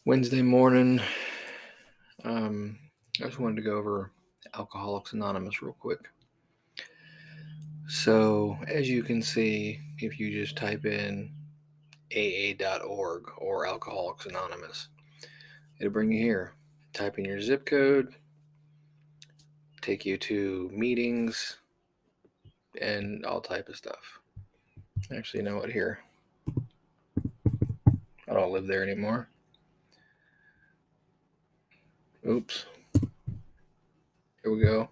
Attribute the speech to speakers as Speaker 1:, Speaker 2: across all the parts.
Speaker 1: Wednesday morning. I just wanted to go over Alcoholics Anonymous real quick. So, as you can see, if you just type in aa.org or Alcoholics Anonymous, it'll bring you here. Type in your zip code, take you to meetings, and all type of stuff. Actually, you know what? Here, I don't live there anymore. Oops. Here we go.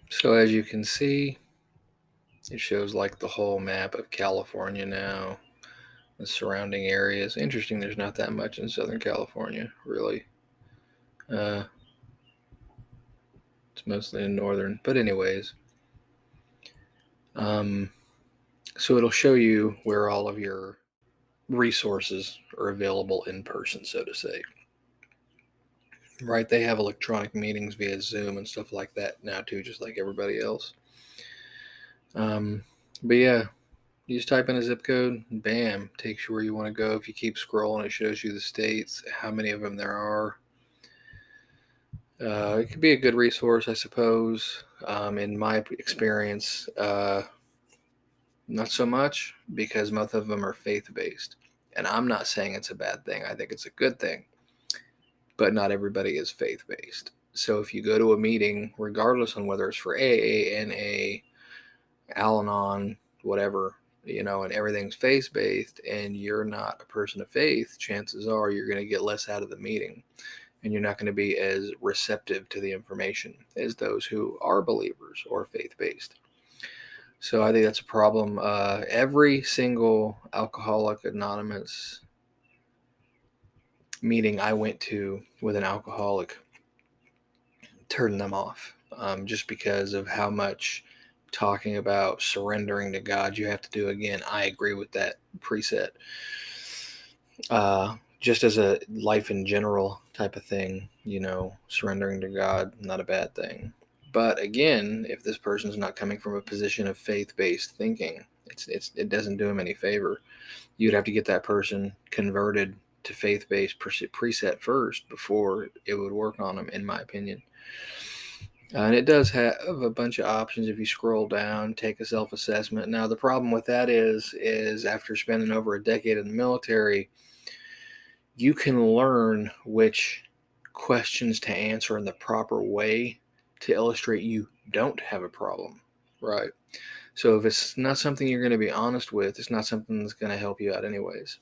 Speaker 1: So, as you can see, it shows like the whole map of California now, the surrounding areas. Interesting, there's not that much in Southern California, really. It's mostly in northern. But anyways, so it'll show you where all of your resources are available in person, so to say. Right? They have electronic meetings via Zoom and stuff like that now too, just like everybody else. But yeah, you just type in a zip code, bam, takes you where you want to go. If you keep scrolling, it shows you the states, how many of them there are. It could be a good resource, I suppose. In my experience, not so much, because most of them are faith-based. And I'm not saying it's a bad thing. I think it's a good thing. But not everybody is faith-based. So if you go to a meeting, regardless on whether it's for AA, NA, Al-Anon, whatever, and everything's faith-based, and you're not a person of faith, chances are you're going to get less out of the meeting. And you're not going to be as receptive to the information as those who are believers or faith-based. So I think that's a problem. Every single Alcoholic Anonymous meeting I went to with an alcoholic turned them off, just because of how much talking about surrendering to God you have to do. Again, I agree with that preset. Just as a life in general type of thing, surrendering to God, not a bad thing. But again, if this person's not coming from a position of faith-based thinking, it doesn't do him any favor. You'd have to get that person converted to faith-based preset first before it would work on them, in my opinion. And it does have a bunch of options if you scroll down, take a self-assessment. Now, the problem with that is after spending over a decade in the military, you can learn which questions to answer in the proper way to illustrate you don't have a problem, right? So if it's not something you're going to be honest with, it's not something that's going to help you out anyways.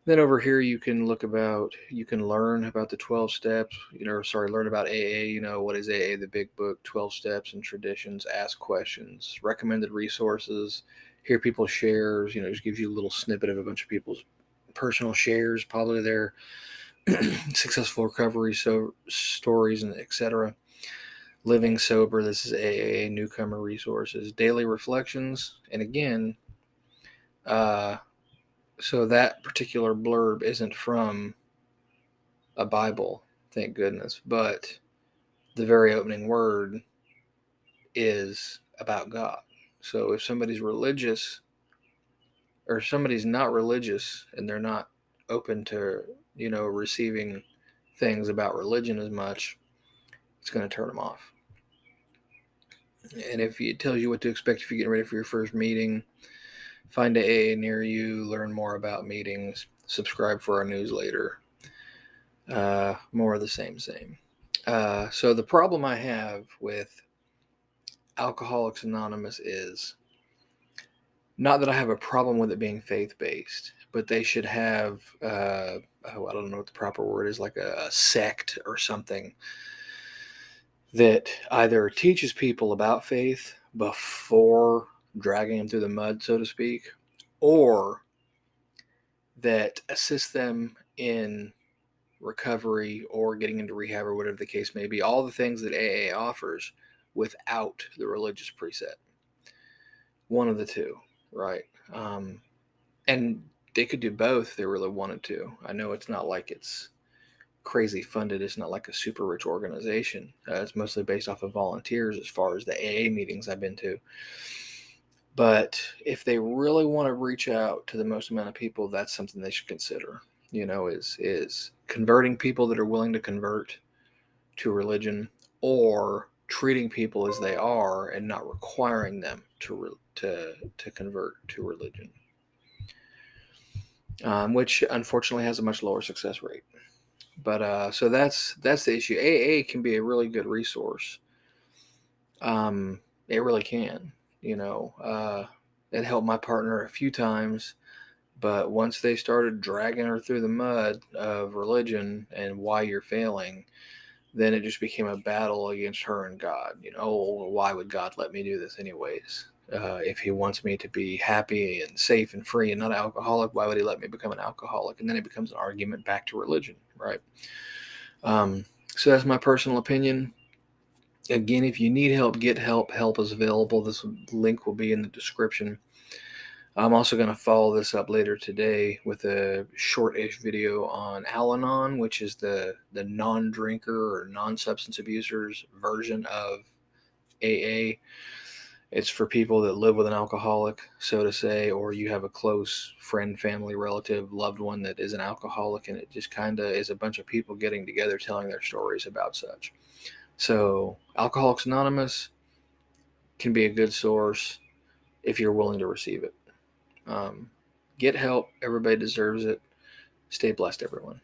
Speaker 1: Then over here you can learn about the 12 steps, learn about AA, what is AA, the big book, 12 steps and traditions, ask questions, recommended resources, hear people's shares, just gives you a little snippet of a bunch of people's personal shares, probably their successful recovery stories and etc. Living sober, this is AA newcomer resources, daily reflections, and again, so that particular blurb isn't from a Bible, thank goodness, but the very opening word is about God. So if somebody's religious or somebody's not religious and they're not open to, receiving things about religion as much, it's going to turn them off. And if it tells you what to expect if you're getting ready for your first meeting, find a AA near you, learn more about meetings, subscribe for our newsletter. More of the same. So the problem I have with Alcoholics Anonymous is not that I have a problem with it being faith-based, but they should have, I don't know what the proper word is, like a sect or something that either teaches people about faith before dragging them through the mud, so to speak, or that assists them in recovery or getting into rehab or whatever the case may be, all the things that AA offers without the religious preset. One of the two, right? And they could do both if they really wanted to. I know it's not like it's crazy funded. It's not like a super rich organization. It's mostly based off of volunteers as far as the AA meetings I've been to. But if they really want to reach out to the most amount of people, that's something they should consider. Is converting people that are willing to convert to religion, or treating people as they are and not requiring them to convert to religion, which unfortunately has a much lower success rate. But so that's the issue. AA can be a really good resource. It really can. It helped my partner a few times, but once they started dragging her through the mud of religion and why you're failing, then it just became a battle against her and God. Oh, why would God let me do this anyways? If he wants me to be happy and safe and free and not an alcoholic, why would he let me become an alcoholic? And then it becomes an argument back to religion, right? So that's my personal opinion. Again, if you need help, get help. Help is available. This link will be in the description. I'm also going to follow this up later today with a short-ish video on Al-Anon, which is the non-drinker or non-substance abusers version of AA. It's for people that live with an alcoholic, so to say, or you have a close friend, family, relative, loved one that is an alcoholic, and it just kind of is a bunch of people getting together telling their stories about such. So Alcoholics Anonymous can be a good source if you're willing to receive it. Get help. Everybody deserves it. Stay blessed, everyone.